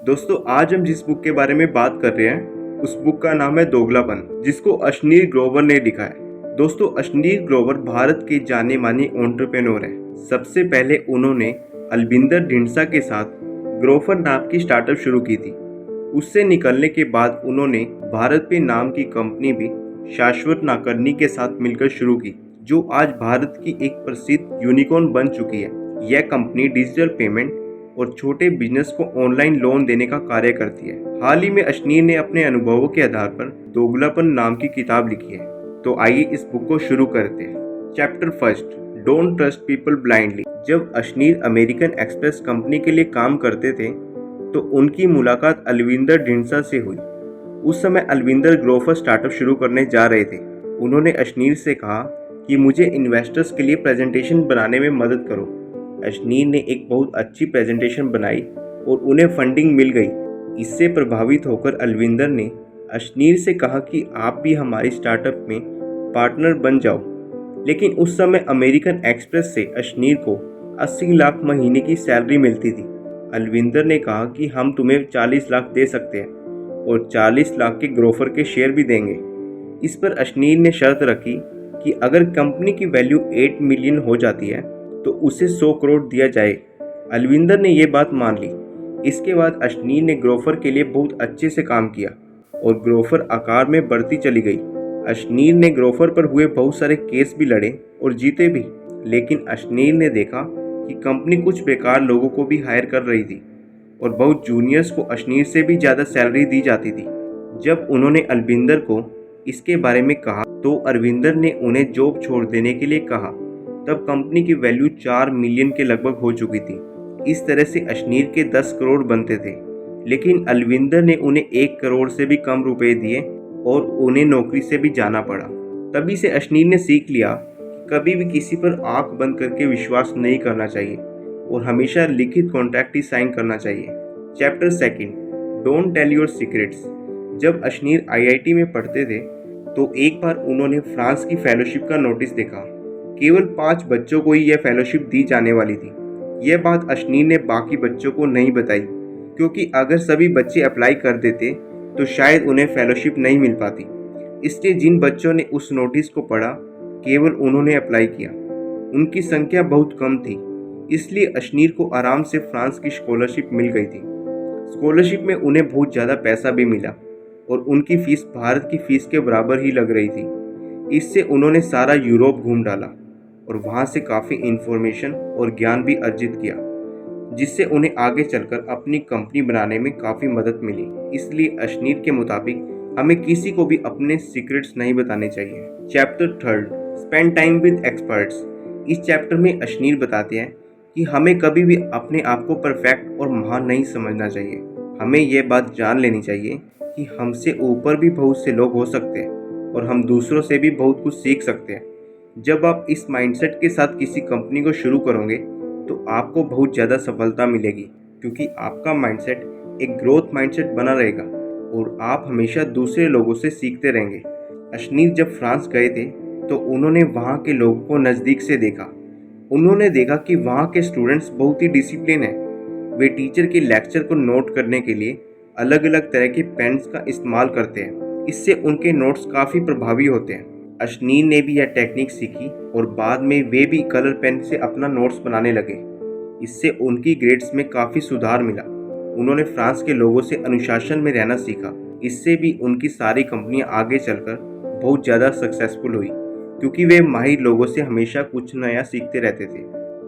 दोस्तों आज हम जिस बुक के बारे में बात कर रहे हैं उस बुक का नाम है दोगलापन, जिसको अशनीर ग्रोवर ने लिखा है। दोस्तों अशनीर ग्रोवर भारत के जाने माने एंटरप्रेन्योर हैं। सबसे पहले उन्होंने अलविंदर ढींडसा के साथ ग्रोवर नाम की स्टार्टअप शुरू की थी। उससे निकलने के बाद उन्होंने भारत पे नाम की कंपनी भी शाश्वत नाकर्णी के साथ मिलकर शुरू की, जो आज भारत की एक प्रसिद्ध यूनिकॉर्न बन चुकी है। यह कंपनी डिजिटल पेमेंट और छोटे बिजनेस को ऑनलाइन लोन देने का कार्य करती है। हाल ही में अशनीर ने अपने अनुभवों के आधार पर दोगलापन नाम की किताब लिखी है। तो आइए इस बुक को शुरू करते हैं। Chapter first, don't trust people blindly. जब अशनीर अमेरिकन एक्सप्रेस कंपनी के लिए काम करते थे तो उनकी मुलाकात अलविंदर ढींडसा से हुई। उस समय अलविंदर ग्रोवर स्टार्टअप शुरू करने जा रहे थे। उन्होंने अशनीर से कहा कि मुझे इन्वेस्टर्स के लिए प्रेजेंटेशन बनाने में मदद करो। अशनीर ने एक बहुत अच्छी प्रेजेंटेशन बनाई और उन्हें फंडिंग मिल गई। इससे प्रभावित होकर अलविंदर ने अशनीर से कहा कि आप भी हमारी स्टार्टअप में पार्टनर बन जाओ। लेकिन उस समय अमेरिकन एक्सप्रेस से अशनीर को 80 लाख महीने की सैलरी मिलती थी। अलविंदर ने कहा कि हम तुम्हें 40 लाख दे सकते हैं और 40 लाख के ग्रोवर के शेयर भी देंगे। इस पर अशनीर ने शर्त रखी कि अगर कंपनी की वैल्यू 8 मिलियन हो जाती है तो उसे 100 करोड़ दिया जाए। अलविंदर ने यह बात मान ली। इसके बाद अशनीर ने ग्रोवर के लिए बहुत अच्छे से काम किया और ग्रोवर आकार में बढ़ती चली गई। अशनीर ने ग्रोवर पर हुए बहुत सारे केस भी लड़े और जीते भी, लेकिन अशनीर ने देखा कि कंपनी कुछ बेकार लोगों को भी हायर कर रही थी और बहुत जूनियर्स को अशनीर से भी ज़्यादा सैलरी दी जाती थी। जब उन्होंने अलविंदर को इसके बारे में कहा तो अरविंदर ने उन्हें जॉब छोड़ देने के लिए कहा। तब कंपनी की वैल्यू 4 मिलियन के लगभग हो चुकी थी। इस तरह से अशनीर के 10 करोड़ बनते थे, लेकिन अलविंदर ने उन्हें 1 करोड़ से भी कम रुपए दिए और उन्हें नौकरी से भी जाना पड़ा। तभी से अशनीर ने सीख लिया कि कभी भी किसी पर आंख बंद करके विश्वास नहीं करना चाहिए और हमेशा लिखित कॉन्ट्रैक्ट ही साइन करना चाहिए। Chapter second, don't tell your secrets. जब अशनीर आईआईटी में पढ़ते थे तो एक बार उन्होंने फ्रांस की फेलोशिप का नोटिस देखा। केवल 5 बच्चों को ही यह फेलोशिप दी जाने वाली थी। यह बात अशनीर ने बाकी बच्चों को नहीं बताई, क्योंकि अगर सभी बच्चे अप्लाई कर देते तो शायद उन्हें फेलोशिप नहीं मिल पाती। इसलिए जिन बच्चों ने उस नोटिस को पढ़ा, केवल उन्होंने अप्लाई किया। उनकी संख्या बहुत कम थी, इसलिए अशनीर को आराम से फ्रांस की स्कॉलरशिप मिल गई थी। स्कॉलरशिप में उन्हें बहुत ज़्यादा पैसा भी मिला और उनकी फीस भारत की फीस के बराबर ही लग रही थी। इससे उन्होंने सारा यूरोप घूम डाला और वहाँ से काफ़ी इन्फॉर्मेशन और ज्ञान भी अर्जित किया, जिससे उन्हें आगे चलकर अपनी कंपनी बनाने में काफ़ी मदद मिली। इसलिए अशनीर के मुताबिक हमें किसी को भी अपने सीक्रेट्स नहीं बताने चाहिए। Chapter third, spend time with experts. इस चैप्टर में अशनीर बताते हैं कि हमें कभी भी अपने आप को परफेक्ट और महान नहीं समझना चाहिए। हमें यह बात जान लेनी चाहिए कि हमसे ऊपर भी बहुत से लोग हो सकते हैं और हम दूसरों से भी बहुत कुछ सीख सकते हैं। जब आप इस माइंडसेट के साथ किसी कंपनी को शुरू करोगे तो आपको बहुत ज़्यादा सफलता मिलेगी, क्योंकि आपका माइंडसेट एक ग्रोथ माइंडसेट बना रहेगा और आप हमेशा दूसरे लोगों से सीखते रहेंगे। अशनीर जब फ्रांस गए थे तो उन्होंने वहाँ के लोगों को नज़दीक से देखा। उन्होंने देखा कि वहाँ के स्टूडेंट्स बहुत ही डिसिप्लिन हैं। वे टीचर के लेक्चर को नोट करने के लिए अलग अलग तरह के पेन्स का इस्तेमाल करते हैं। इससे उनके नोट्स काफ़ी प्रभावी होते हैं। अशनीर ने भी यह टेक्निक सीखी और बाद में वे भी कलर पेन से अपना नोट्स बनाने लगे। इससे उनकी ग्रेड्स में काफ़ी सुधार मिला। उन्होंने फ्रांस के लोगों से अनुशासन में रहना सीखा। इससे भी उनकी सारी कंपनियां आगे चलकर बहुत ज़्यादा सक्सेसफुल हुई, क्योंकि वे माहिर लोगों से हमेशा कुछ नया सीखते रहते थे।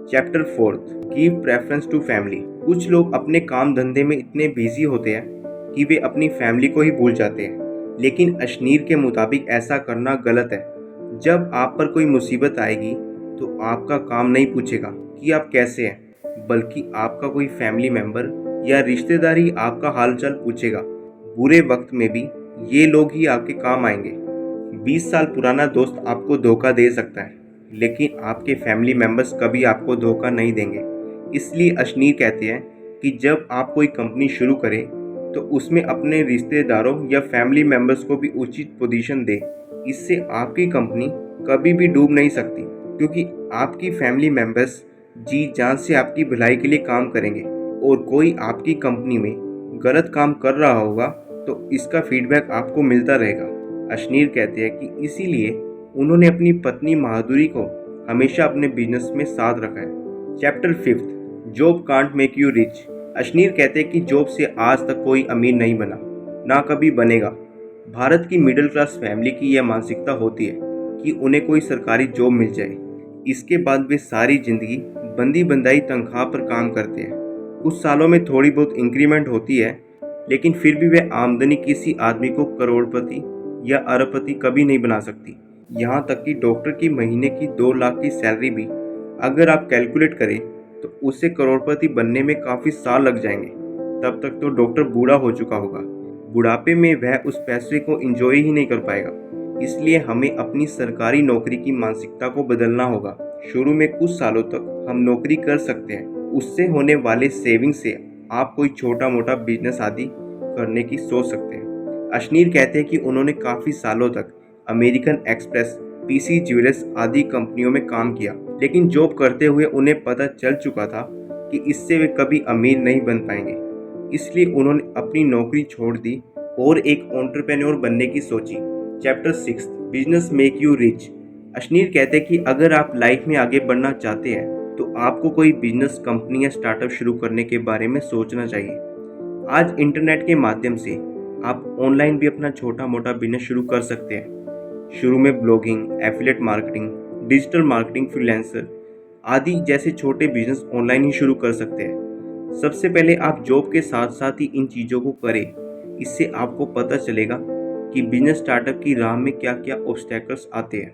Chapter fourth, give preference to family. कुछ लोग अपने काम धंधे में इतने बिजी होते हैं कि वे अपनी फैमिली को ही भूल जाते हैं, लेकिन अशनीर के मुताबिक ऐसा करना गलत है। जब आप पर कोई मुसीबत आएगी तो आपका काम नहीं पूछेगा कि आप कैसे हैं, बल्कि आपका कोई फैमिली मेंबर या रिश्तेदार ही आपका हालचाल पूछेगा। बुरे वक्त में भी ये लोग ही आपके काम आएंगे। 20 साल पुराना दोस्त आपको धोखा दे सकता है, लेकिन आपके फैमिली मेंबर्स कभी आपको धोखा नहीं देंगे। इसलिए अशनीर कहते हैं कि जब आप कोई कंपनी शुरू करें तो उसमें अपने रिश्तेदारों या फैमिली मेंबर्स को भी उचित पोजीशन दें। इससे आपकी कंपनी कभी भी डूब नहीं सकती, क्योंकि आपकी फैमिली मेंबर्स जी जान से आपकी भलाई के लिए काम करेंगे और कोई आपकी कंपनी में गलत काम कर रहा होगा तो इसका फीडबैक आपको मिलता रहेगा। अशनीर कहते हैं कि इसीलिए उन्होंने अपनी पत्नी माधुरी को हमेशा अपने बिजनेस में साथ रखा है। Chapter 5, job can't make you rich. Ashneer कहते हैं कि जॉब से आज तक कोई अमीर नहीं बना, ना कभी बनेगा। भारत की मिडिल क्लास फैमिली की यह मानसिकता होती है कि उन्हें कोई सरकारी जॉब मिल जाए, इसके बाद वे सारी जिंदगी बंदी बंदाई तनख्वाह पर काम करते हैं। कुछ सालों में थोड़ी बहुत इंक्रीमेंट होती है, लेकिन फिर भी वह आमदनी किसी आदमी को करोड़पति या अरबपति कभी नहीं बना सकती। यहाँ तक कि डॉक्टर की महीने की 2 लाख की सैलरी भी अगर आप कैलकुलेट करें तो उसे करोड़पति बनने में काफ़ी साल लग जाएंगे। तब तक तो डॉक्टर बूढ़ा हो चुका होगा। बुढ़ापे में वह उस पैसे को एंजॉय ही नहीं कर पाएगा। इसलिए हमें अपनी सरकारी नौकरी की मानसिकता को बदलना होगा। शुरू में कुछ सालों तक हम नौकरी कर सकते हैं, उससे होने वाले सेविंग से आप कोई छोटा मोटा बिजनेस आदि करने की सोच सकते हैं। अशनीर कहते हैं कि उन्होंने काफ़ी सालों तक अमेरिकन एक्सप्रेस, पीसी ज्वेलर्स आदि कंपनियों में काम किया, लेकिन जॉब करते हुए उन्हें पता चल चुका था कि इससे वे कभी अमीर नहीं बन पाएंगे। इसलिए उन्होंने अपनी नौकरी छोड़ दी और एक एंटरप्रेन्योर बनने की सोची। Chapter 6, business make you rich. Ashneer कहते हैं कि अगर आप लाइफ में आगे बढ़ना चाहते हैं तो आपको कोई बिजनेस, कंपनी या स्टार्टअप शुरू करने के बारे में सोचना चाहिए। आज इंटरनेट के माध्यम से आप ऑनलाइन भी अपना छोटा मोटा बिजनेस शुरू कर सकते हैं। शुरू में blogging, affiliate marketing, digital marketing, freelancer आदि जैसे छोटे बिजनेस ऑनलाइन ही शुरू कर सकते हैं। सबसे पहले आप जॉब के साथ साथ ही इन चीज़ों को करें। इससे आपको पता चलेगा कि बिजनेस स्टार्टअप की राह में क्या क्या ऑब्स्टैकल्स आते हैं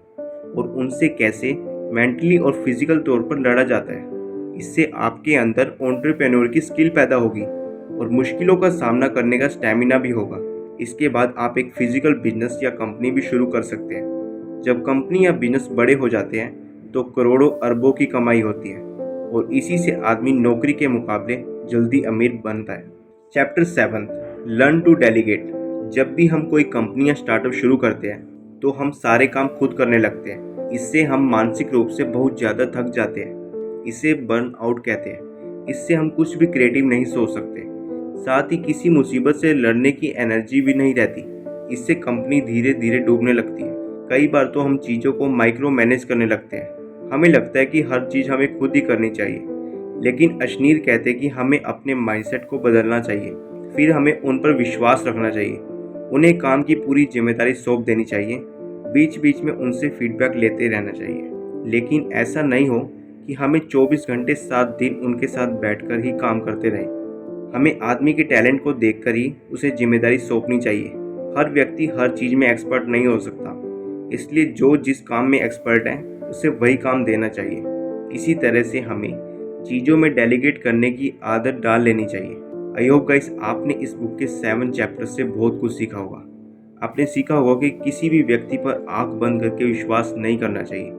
और उनसे कैसे मेंटली और फिजिकल तौर पर लड़ा जाता है। इससे आपके अंदर एंटरप्रेन्योर की स्किल पैदा होगी और मुश्किलों का सामना करने का स्टैमिना भी होगा। इसके बाद आप एक फिजिकल बिजनेस या कंपनी भी शुरू कर सकते हैं। जब कंपनी या बिजनेस बड़े हो जाते हैं तो करोड़ों अरबों की कमाई होती है और इसी से आदमी नौकरी के मुकाबले जल्दी अमीर बनता है। Chapter 7, learn to delegate. जब भी हम कोई कंपनी या स्टार्टअप शुरू करते हैं तो हम सारे काम खुद करने लगते हैं। इससे हम मानसिक रूप से बहुत ज़्यादा थक जाते हैं। इसे बर्न आउट कहते हैं। इससे हम कुछ भी क्रिएटिव नहीं सोच सकते, साथ ही किसी मुसीबत से लड़ने की एनर्जी भी नहीं रहती। इससे कंपनी धीरे धीरे डूबने लगती है। कई बार तो हम चीज़ों को माइक्रो मैनेज करने लगते हैं। हमें लगता है कि हर चीज़ हमें खुद ही करनी चाहिए, लेकिन अशनीर कहते हैं कि हमें अपने माइंडसेट को बदलना चाहिए। फिर हमें उन पर विश्वास रखना चाहिए। उन्हें काम की पूरी जिम्मेदारी सौंप देनी चाहिए। बीच बीच में उनसे फीडबैक लेते रहना चाहिए, लेकिन ऐसा नहीं हो कि हमें 24 घंटे 7 दिन उनके साथ बैठकर ही काम करते रहें। हमें आदमी के टैलेंट को देखकर ही उसे जिम्मेदारी सौंपनी चाहिए। हर व्यक्ति हर चीज़ में एक्सपर्ट नहीं हो सकता, इसलिए जो जिस काम में एक्सपर्ट है उसे वही काम देना चाहिए। इसी तरह से हमें चीज़ों में डेलीगेट करने की आदत डाल लेनी चाहिए। आई होप गाइस आपने इस बुक के 7 चैप्टर से बहुत कुछ सीखा होगा। आपने सीखा होगा कि किसी भी व्यक्ति पर आंख बंद करके विश्वास नहीं करना चाहिए।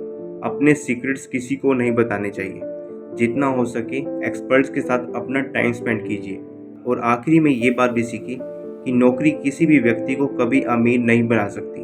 अपने सीक्रेट्स किसी को नहीं बताने चाहिए। जितना हो सके एक्सपर्ट्स के साथ अपना टाइम स्पेंड कीजिए। और आखिरी में ये बात भी सीखी कि नौकरी किसी भी व्यक्ति को कभी अमीर नहीं बना सकती।